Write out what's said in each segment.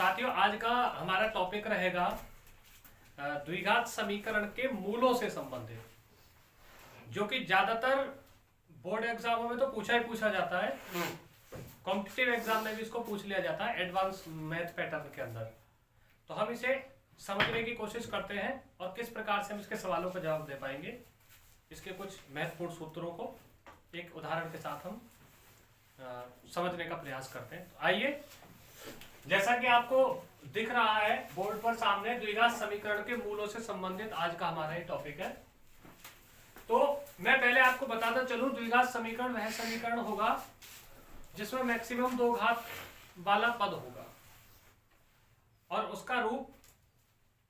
साथियों, आज का हमारा टॉपिक रहेगा द्विघात समीकरण के मूलों से संबंधित, जो कि ज्यादातर बोर्ड एग्जामों में तो पूछा ही पूछा जाता है, कॉम्पिटिटिव एग्जाम में भी इसको पूछ लिया जाता है एडवांस मैथ पैटर्न के अंदर। तो हम इसे समझने की कोशिश करते हैं और किस प्रकार से हम इसके सवालों का जवाब दे पाएंगे, इसके कुछ महत्वपूर्ण सूत्रों को एक उदाहरण के साथ हम समझने का प्रयास करते हैं। तो आइए, जैसा कि आपको दिख रहा है बोर्ड पर सामने, द्विघात समीकरण के मूलों से संबंधित आज का हमारा ये टॉपिक है। तो मैं पहले आपको बताता चलूं, द्विघात समीकरण वह समीकरण होगा जिसमें मैक्सिमम दो घात वाला पद होगा और उसका रूप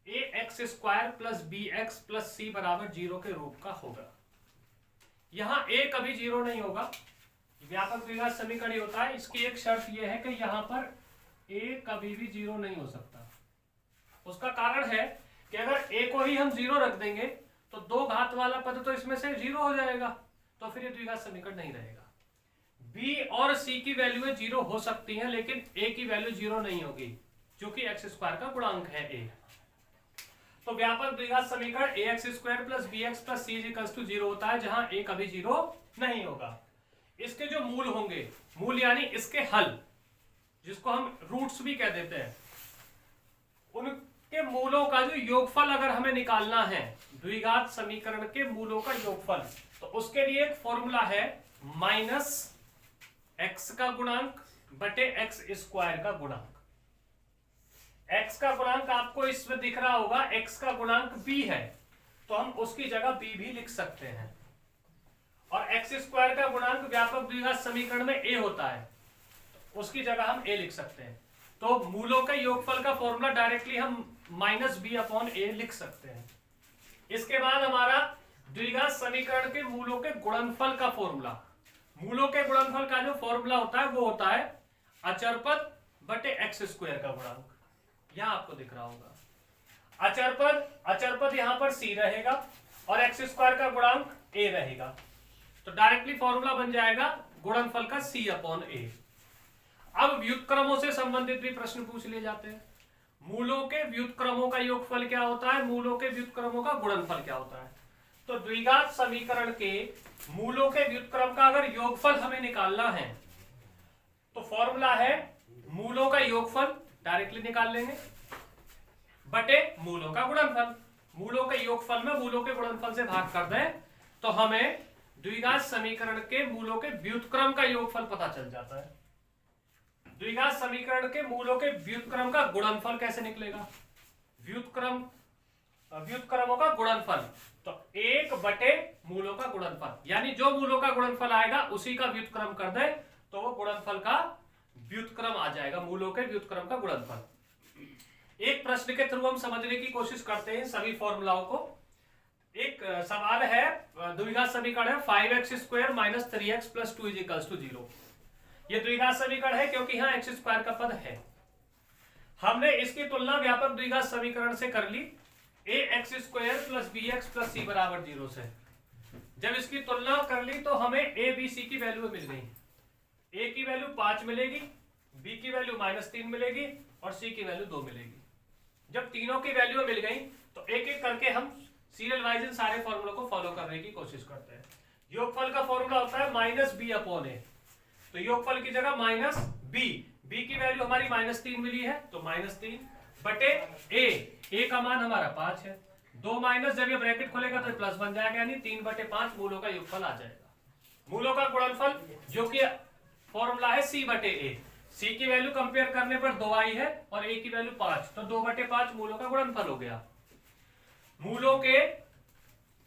ax² + bx + c = 0 के रूप का होगा। यहां a कभी 0 नहीं होगा। व्यापक द्विघात समीकरण होता है, इसकी एक शर्त यह है कि यहां पर a कभी भी 0 नहीं हो सकता। उसका कारण है कि अगर a को ही हम 0 रख देंगे तो दो घात वाला पद तो इसमें से 0 हो जाएगा, तो फिर ये द्विघात समीकरण नहीं रहेगा। b और c की वैल्यू 0 हो सकती है, लेकिन a की वैल्यू 0 नहीं होगी, जो कि x² का गुणांक है a। तो व्यापक द्विघात समीकरण ax² + bx + c = 0 होता है, जहां a कभी 0 नहीं होगा। इसके जो मूल होंगे, मूल यानी इसके हल, जिसको हम रूट्स भी कह देते हैं, उनके मूलों का जो योगफल अगर हमें निकालना है, द्विघात समीकरण के मूलों का योगफल, तो उसके लिए एक फॉर्मूला है -x का गुणांक बटे x² का गुणांक। x का गुणांक आपको इसमें दिख रहा होगा, x का गुणांक b है, तो हम उसकी जगह b भी लिख सकते हैं। और x² का गुणांक व्यापक द्विघात समीकरण में a होता है, तो उसकी जगह हम a लिख सकते हैं। तो मूलों के योगफल का फॉर्मूला डायरेक्टली हम -b/a लिख सकते हैं। इसके बाद हमारा द्विघात समीकरण के मूलों के गुणनफल का फॉर्मूला, मूलों के गुणनफल का जो फॉर्मूला होता है वो होता है अचर पद बटे x² का गुणांक। यहां आपको दिख रहा होगा अचर पद यहां पर c रहेगा और x² का गुणांक a रहेगा, तो डायरेक्टली फॉर्मूला बन जाएगा गुणनफल का c/a। अब व्युत्क्रमों से संबंधित भी प्रश्न पूछ लिए जाते हैं। मूलों के व्युत्क्रमों का योगफल क्या होता है, मूलों के व्युत्क्रमों का गुणनफल क्या होता है। तो द्विघात समीकरण के मूलों के व्युत्क्रम का अगर योगफल हमें निकालना है, तो फॉर्मूला है मूलों का योगफल, डायरेक्टली निकाल लेंगे, बटे मूलों का गुणनफल। मूलों के योगफल में मूलों के गुणनफल से भाग कर दें तो हमें द्विघात समीकरण के मूलों के व्युत्क्रम का योगफल पता चल जाता है। द्विघात समीकरण के मूलों के व्युत्क्रम का गुणनफल कैसे निकलेगा, व्युत्क्रमों का गुणनफल, तो 1 बटे मूलों का गुणनफल, यानी जो मूलों का गुणनफल आएगा उसी का व्युत्क्रम कर दे तो वो गुणनफल का व्युत्क्रम आ जाएगा, मूलों के व्युत्क्रम का गुणनफल। एक प्रश्न के थ्रू हम समझने की कोशिश करते हैं सभी फॉर्मूलाओं को। एक सवाल है, द्विघात समीकरण है 5x² - 3x + 2 = 0। ये द्विघात समीकरण है क्योंकि यहाँ x² का पद है। हमने इसकी तुलना व्यापक द्विघात समीकरण से कर ली, ax² + bx + c = 0 से। जब इसकी तुलना कर ली तो हमें a b c की वैल्यू मिल गई। a की वैल्यू 5 मिलेगी, b की वैल्यू -3 मिलेगी और c की वैल्यू 2 मिलेगी। जब तीनों की वैल्यू मिल गई तो एक एक करके हम सीरियल वाइज इन सारे फॉर्मूलों को फॉलो करने की कोशिश करते हैं। योगफल का फॉर्मूला होता है -b/a, तो योगफल की जगह -b, b की वैल्यू हमारी -3 मिली है तो -3 बटे a का मान हमारा 5 है, 2 माइनस, जब ये ब्रैकेट खोलेगा तो प्लस बन जाएगा, यानी 3/5 मूलों का योगफल आ जाएगा। मूलों का गुणनफल जो कि फॉर्मूला है c/a, c की वैल्यू कंपेयर करने पर 2 आई है और a की वैल्यू 5, तो 2/5 मूलों का गुणनफल हो गया। मूलों के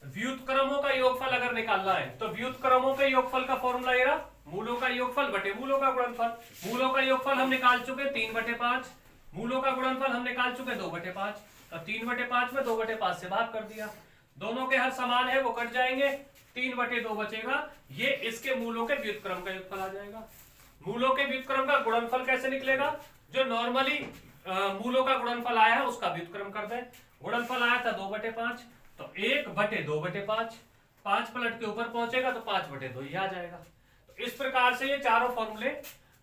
व्युत्क्रमों का योगफल अगर निकालना है तो व्युत्क्रमों के योगफल का फॉर्मूला ये रहा, मूलों का योगफल बटे मूलों का गुणनफल। मूलों का योगफल हम निकाल चुके 3/5, मूलों का गुणनफल हम निकाल चुके 2/5, तो 3/5 में 2/5 से भाग कर दिया, दोनों के हर समान है वो कट जाएंगे, 3/2 बचेगा, ये इसके मूलों के व्युत्क्रम का योगफल आ जाएगा। मूलों के व्युत्क्रम का गुणनफल कैसे निकलेगा, जो नॉर्मली मूलों का गुणनफल आया है उसका व्युत्क्रम कर दें। गुणनफल आया था 2/5, तो 1/2/5, 5 पलट के ऊपर पहुंचेगा तो 5/2 ही आ जाएगा। तो इस प्रकार से ये चारों फॉर्मूले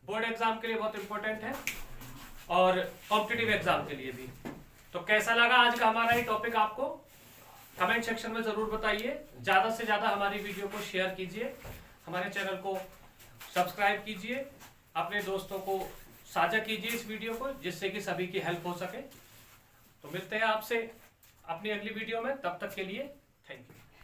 बोर्ड एग्जाम के लिए बहुत इंपॉर्टेंट है और कॉम्पिटिटिव एग्जाम के लिए भी। तो कैसा लगा आज का हमारा ये टॉपिक आपको कमेंट सेक्शन में जरूर बताइए। ज्यादा से ज्यादा हमारी वीडियो को शेयर कीजिए, हमारे चैनल को सब्सक्राइब कीजिए, अपने दोस्तों को साझा कीजिए इस वीडियो को, जिससे कि सभी की हेल्प हो सके। तो मिलते हैं आपसे अपनी अगली वीडियो में, तब तक के लिए थैंक यू।